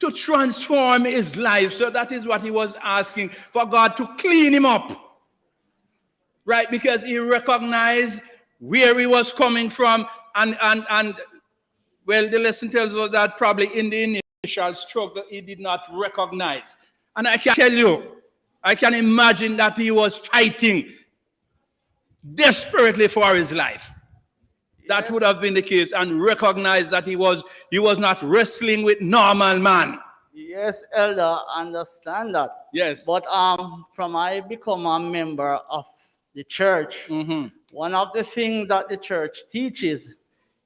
to transform his life. So that is what he was asking, for God to clean him up. Right? Because he recognized where he was coming from. And well, the lesson tells us that probably in the initial struggle, he did not recognize. And I can tell you, I can imagine that he was fighting desperately for his life. That would have been the case, and recognize that he was not wrestling with normal man. Yes, Elder, understand that. Yes. But from I become a member of the church, one of the things that the church teaches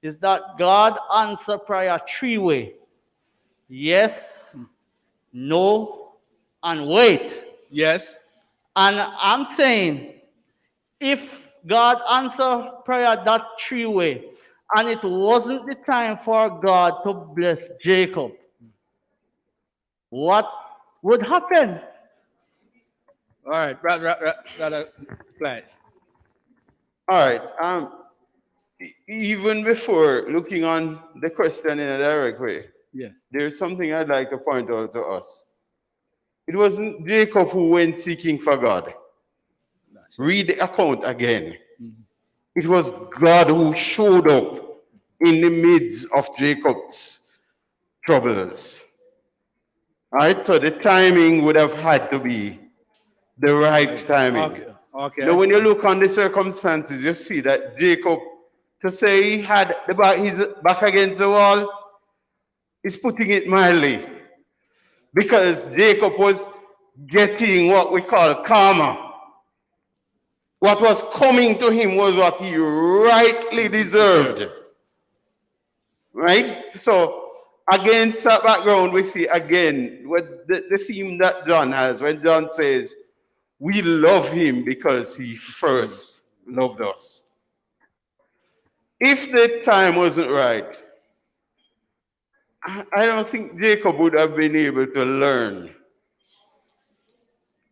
is that God answers prayer three-way. Yes, no, and wait. Yes. And I'm saying, if God answers prayer that three-way, and it wasn't the time for God to bless Jacob, what would happen? All right, brother, Clyde. All right. Even before looking on the question in a direct way, Yes. there's something I'd like to point out to us. It wasn't Jacob who went seeking for God. Read the account again. It was God who showed up in the midst of Jacob's troubles. All right, so the timing would have had to be the right timing. Okay. Now, when you look on the circumstances, you see that Jacob, to say he had his back against the wall, is putting it mildly. Because Jacob was getting what we call karma. What was coming to him was what he rightly deserved. Right? So, against that background, we see again what the theme that John has when John says, we love him because he first loved us. If the time wasn't right, I don't think Jacob would have been able to learn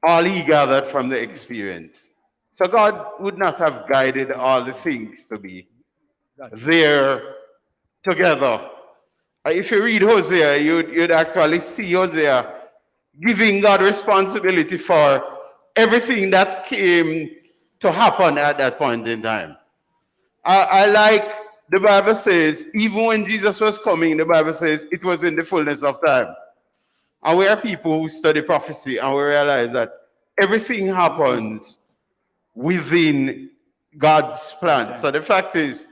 all he gathered from the experience. So God would not have guided all the things to be there together. If you read Hosea, you'd actually see Hosea giving God responsibility for everything that came to happen at that point in time. I like the Bible says, even when Jesus was coming, the Bible says it was in the fullness of time. And we are people who study prophecy and we realize that everything happens within God's plan. So the fact is,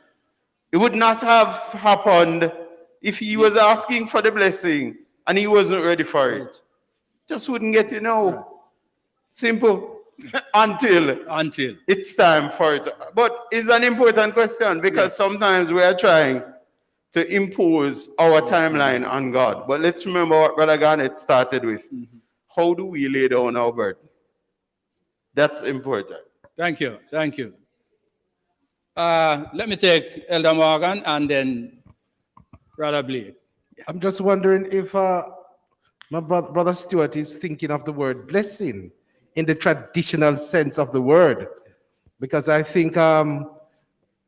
it would not have happened if he was asking for the blessing and he wasn't ready for it. Just wouldn't get it now. Simple. Until it's time for it. But it's an important question because sometimes we are trying to impose our timeline on God. But let's remember what Brother Garnett started with. How do we lay down our burden? That's important. Thank you. Let me take Elder Morgan and then Brother Blake. I'm just wondering if my brother Stuart is thinking of the word blessing in the traditional sense of the word, because I think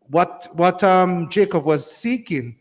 what Jacob was seeking